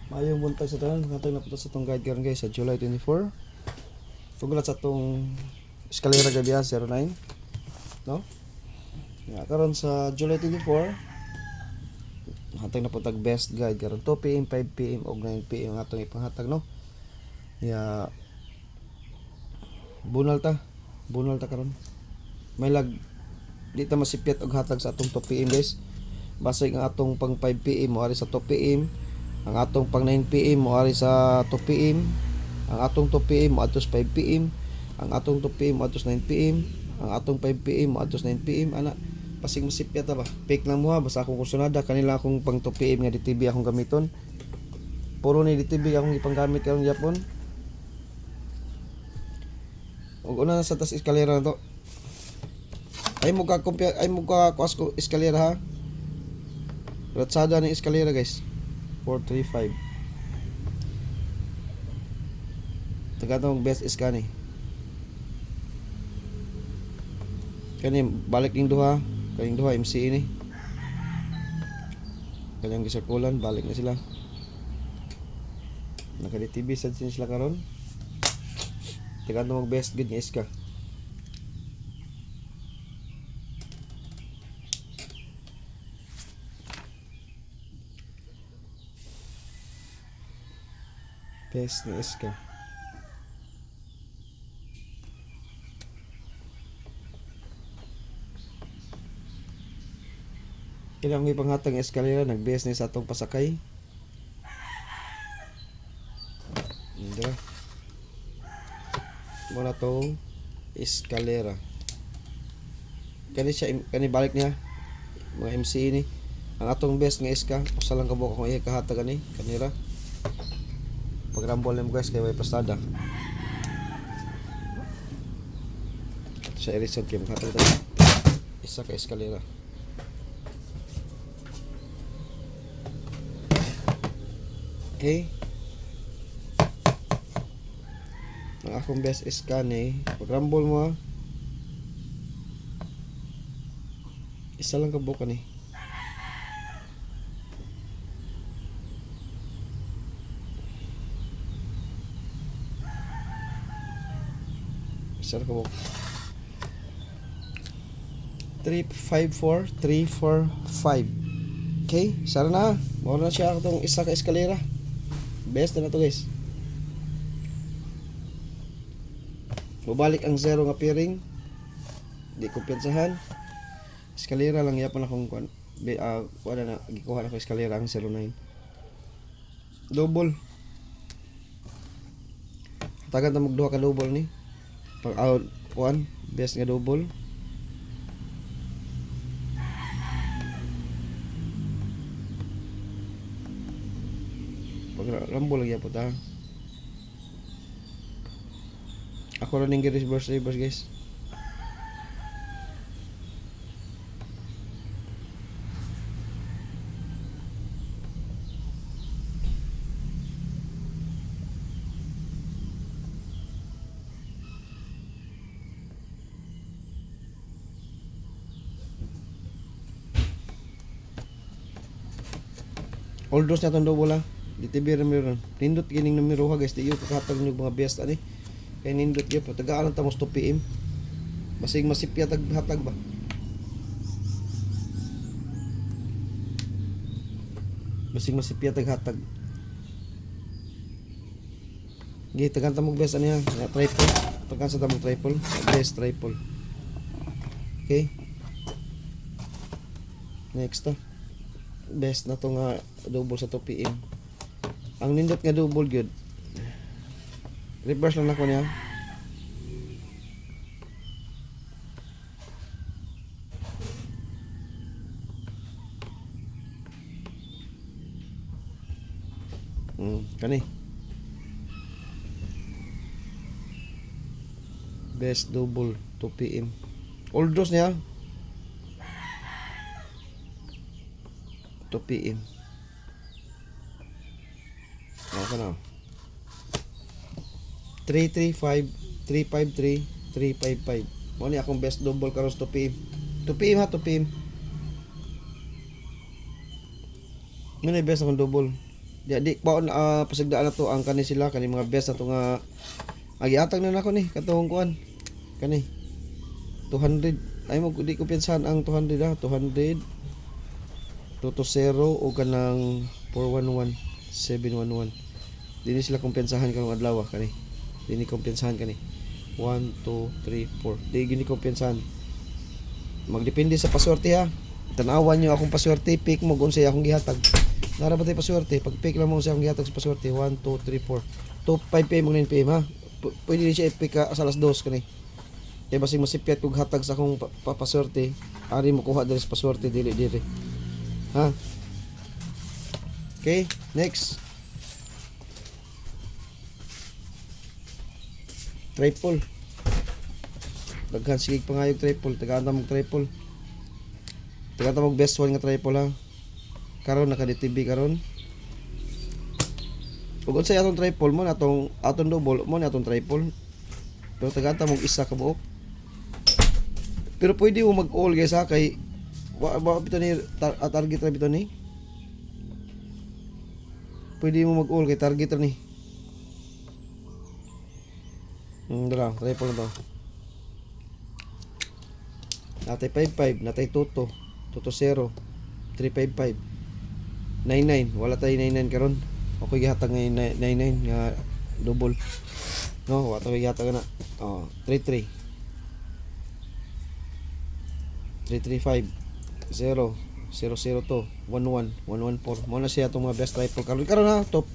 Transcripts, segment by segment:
Mayong buntag sa tanan, hatag na po sa itong guide karon guys sa July 24. Tugulat sa itong Escalera Gabiya 09, no? Nga karon sa July 24, hatag na po tag best guide karon 2 PM, 5 PM ug 9 PM ang atong ipanghatag, no? Ya bunal ta. Bunal ta karon. May lag di ta masipyat og hatag sa atong 2 PM guys. Basig ang atong pang 5 PM mo ari sa 2 PM. Ang atong pang 9 PM mo ari sa 2 PM. Ang atong 2 PM mo atos 5 PM. Ang atong 2 PM mo atos 9 PM. Ang atong 5 PM mo atos 9 PM. Ana, pasig masipya ta ba? Fake lang mo ha, basta akong kursunada kanila akong pang 2 PM nga DTV akong gamiton. Puro ni DTV akong ipanggamit karon Japon. Ug una sa tas eskalera na to. Ay mo ka kuas ko eskalera ha. Ratsada ni eskalera guys. 435. Tagatong best is kani. Kani balik ning duha, kaning duha MC ini. Kanyang gisirkulan, balik na sila. Naka-DTV sad sila karon. Tagatong best good nga iska. Best ni iska. Ilang may panghatag ng eskalera, nag-best ni sa atong pasakay. Dira. Muna tong eskalera. Kani balik niya mga MC ini. Ang atong best nga iska, usa lang kabuk akong iya kahatag ani kanira. Pagrambol mo guys kay may pastada. Ito sa erisod kay maghatag tayo. Isa ka eskalera. Okay. Ang akong best is kani. Pagrambol mo ha. Isa lang kabuk ani. Isa lang kabuk. 354 345. Okay, sara na. Mao na siya atong isa ka eskalera. Best na to guys. Mubalik ang zero nga pairing. Di kumpensahan. Eskalera lang yapon akong wala na gikuha na ko eskalera ang 09. Double. Tagan ta magduha ka double ni. Pag out one, best nga double. Pag rumble lagi po ta. Ako rin yung reverse guys. All dos na itong double ha. DTV rin. Nindot gining numero ha guys. Di yun kakatag nyo mga best ani. Kaya nindot yun. Tagaan ang tamos 2 PM. Basig masipya hatag ba. Basig masipya hatag. Gi tagan ta mo best ani ha. Triple. Tagan sa tamong triple. Best triple. Okay. Next best na to nga double sa 2 PM. Ang nindot nga double gyud. Reverse lang nako niya. Kani. Best double 2 PM. All dos niya. 2 PM. Okay na. 335 353 355. Mo ni akong best double karon sa 2 PM. 2 PM ha, 2 PM. Mo ni best akong double. Di paon pasagdaan na to ang kani sila kani mga best na to nga agiatag na nako ni katong kuan kani 200 ay mo di ko pinsan ang 200 200 220 o kanang 411 711 dini sila kumpensahan karong adlaw kani dini kumpensahan kani 1 2 3 4 di gini kumpensahan magdepende sa paswerte ha tanawan nyo akong paswerte pick mo kung siya akong gihatag nara ba tayo paswerte pag pick lang mo siya akong gihatag sa paswerte 1 2 3 4 to 5pm mo 9pm ha pwede din siya i-pick sa alas 2 kani kaya basig masipyat kog hatag sa akong paswerte ari mo kuha diri sa paswerte dili ha okay next triple daghan sige pangayog triple tagaanta mong triple tagaanta mong best one nga triple ha karon naka DTB karon ug unsay atong triple mo atong double mo ni atong triple pero tagaanta mong isa ka buok pero pwede mo mag all guys ha kay wa bito ni target ra bito ni pwede mo mag all kay target ra ni dala, triple na to. Natay 55, natay 22, 220, 355, 99. Wala tayo 99 karon. Ako gihatag ngayon 99 nga double. No, wala tayo gihatag na. 33. 335, 0, 002, 11, 114. Mo na siya itong mga best triple karon. Karon na top.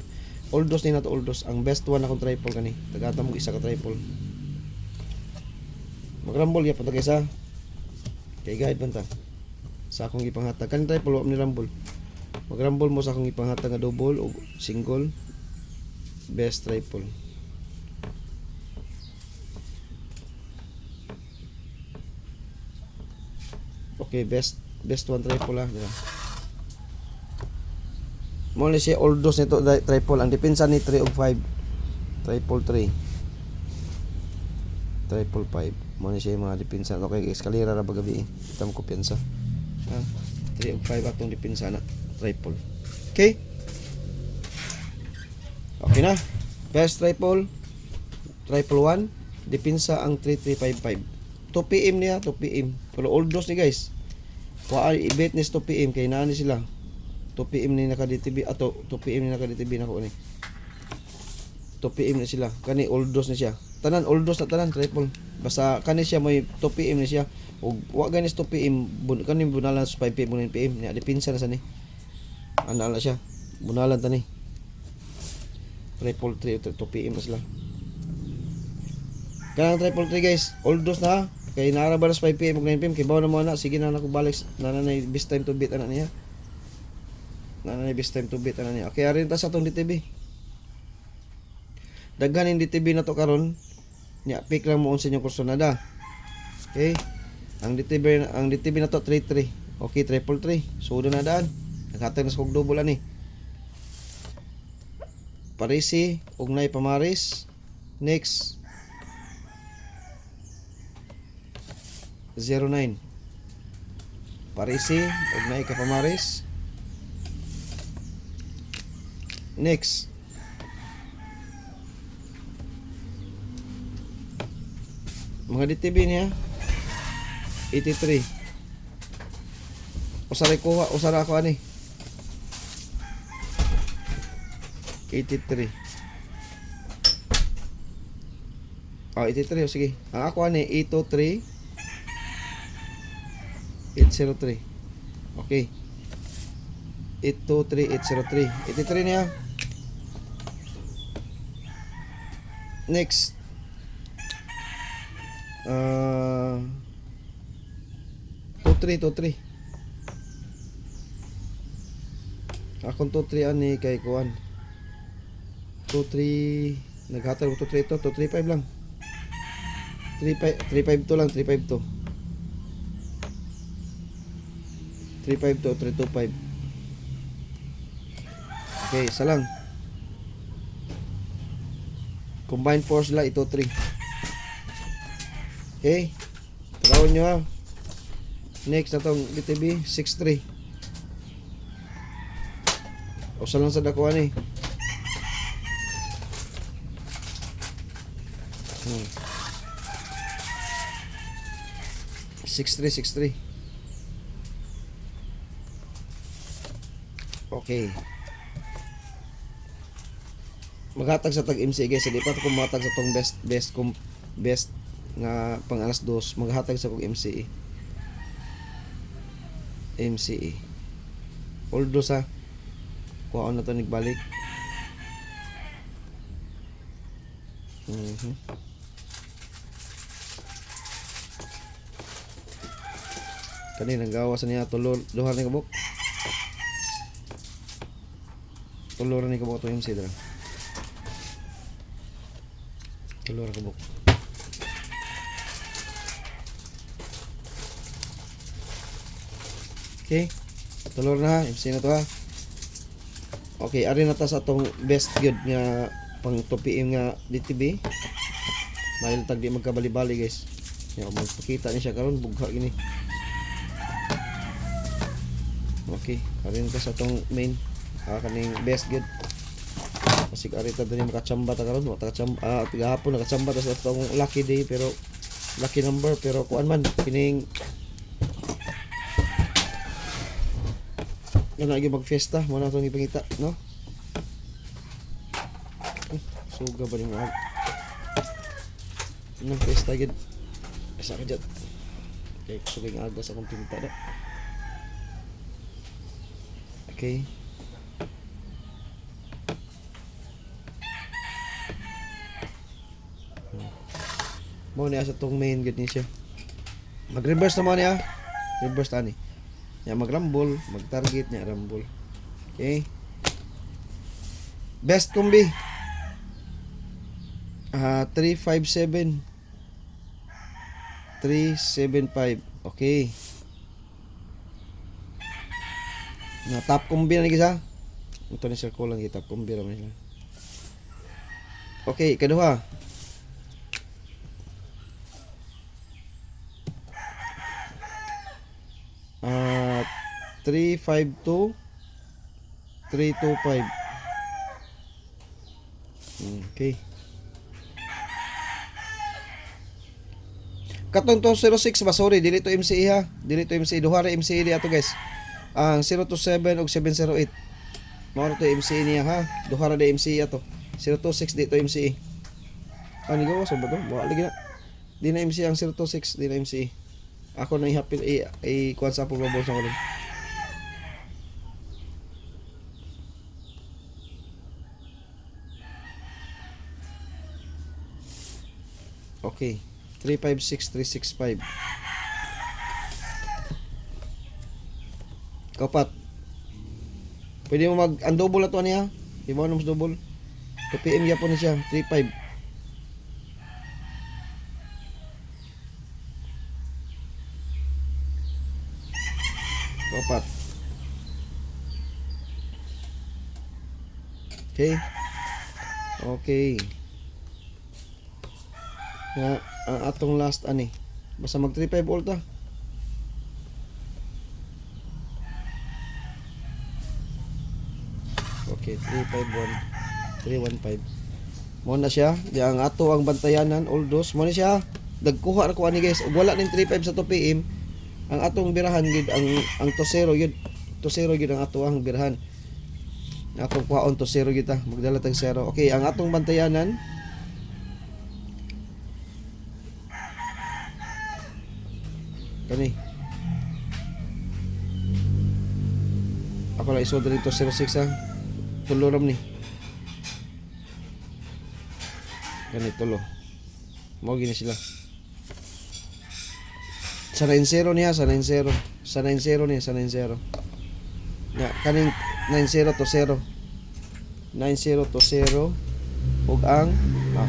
Oldos ni nato oldos ang best one akong triple kani tagata mo isa ka triple magrambol ya patag isa kay guide man ta sa akong ipanghatag kan triple wa ni rambol magrambol mo sa akong ipanghatag nga double o single best triple okay best one triple lah mo ni siya oldos nito triple ang depensa ni 3 ug 5 triple 5 mo ni siya mga depensa okay eskalera ra bagabi kita mo kumpiyansa ha 3 ug 5 atong depensa na triple okay na best triple 1 depensa ang 3355 2pm niya 2pm pero oldos ni guys wa i-bet ni 2pm kay naa ni sila 2pm ni naka DTB ato 2pm ni naka DTB nako ni 2pm na sila kani oldos na siya tanan oldos na tanan triple basta kani siya may 2pm ni siya ug wa ganis 2pm kani bunalan sa 5pm 9pm niya depinsa na sa ni ana na siya bunalan tani triple 3 2pm na sila kanang triple 3 guys oldos na kay naara ba na sa 5pm ug 9pm kay bawo na mo na sige na nako balik na nanay best time to beat ana niya best time to beat ana niya okay arin ta sa tong DTB daghan yung DTB na to karon nya pick lang mo unsa inyong kursonada okay ang DTB na to 33 okay triple 3 sudo na daan naghatag na sa kog double ani Parisi ug nay pamaris next 09 Parisi ug nay ka pamaris next mga DTB niya 83 usara ako ani 83 83 sige ang ako ani 823 803 okay 823 803 83 niya next 23 akong 23 ani kay kuan 23 naghatag ko 23 to 235 lang 352 lang 352 325 okay isa lang combined force lang ito 3 okay tawon nyo ha next na tong DTB 63 Usa lang sa dako ani. 6363. Okay. Maghatag sa tag MC guys, di pa ko matag sa tong best nga pang alas 2, maghatag sa kong MCE. MCE. Although sa kuha na to nagbalik. Kani nanggawa sa niya tulo duha ni kabuk. Tulo ra ni kabuk to MC dra. Tulo ra kabuk. Okay. Tulo na ha, MC na to ha. Okay, ari na ta sa atong best good nga pang 2 PM nga DTB. Mahil tag di magkabali-bali guys. Ya magpakita ni siya karon bugha gini. Okay, ari na ta sa atong main kaning best good. Kasi ari ta dili makachamba ta karon, makachamba gahapon nakachamba ta sa atong lucky day pero lucky number pero kuan man kining lagi mag-fiesta mo na itong ipangita, no? Suga ba rin mo? Nang fiesta agad. Asa ka dyan? Okay, suga yung aga sa akong pinta na. Okay. Mo niya sa itong main good niya siya. Mag-reverse naman niya. Reverse tani. Ya mag-rumble, mag-target niya rumble. Okay. Best combi. 357 375. Okay. Na top combi na gisa. Ito ni circle lang top combi ra man. Okay, kedua. 352 325. Okay. Katong 206 ba, sorry, dili to MCE ha. Dili to MCE, duha ra MCE di ato guys. Ang 027 ug 708. Mao to MCE niya ha. Duha ra di MCE ato. 026 di to MCE. Ani gawa sa ba to? Wa lagi na. Di na MCE ang 026, di na MCE. Ako na ihapil kuan sa pulbabos na ko rin. Okay. 356 365. Kapat. Pwede mo mag-undouble na to niya. Di mo mas double. 2 PM yapon niya 35. Kapat. Okay. Okay. Nga ang atong last ani. Basta mag 35 volt ta. Okay, 351 315. Mo na siya, di ang ato ang bantayanan all those mo na siya. Dagkuha ra ko ani guys. Ug wala ning 35 sa 2 PM. Ang atong birahan gid ang 2-0 yun. 2-0 gid ang ato ang birahan. Atong kuhaon 2-0 gid ta. Magdala tag 0. Okay, ang atong bantayanan kani. Ako lang isod dito 06 ha. Tulo ram ni. Kani tulo. Mao gini sila. Sa 9-0 niya, sa 9-0. Sa 9-0 niya, sa 9-0. Ya, kaning 9-0 to 0. 9-0 to 0. Ug ang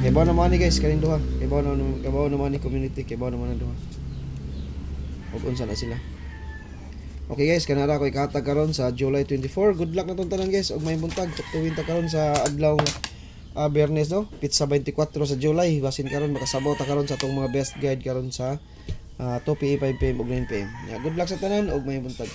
kibaw naman ni guys, kaning duha. Kibaw naman ni community, kibaw naman ang duha. Ug unsa na sila. Okay guys, kanara ko ikahatag karon sa July 24. Good luck na tong tanan guys. Ug may buntag tuwin ta karon sa adlaw Biyernes no. Pizza 24 sa July. Basin karon makasabot ta karon sa atong mga best guide karon sa 2 PM, 5 PM ug 9 PM. Yeah, good luck sa tanan ug may buntag.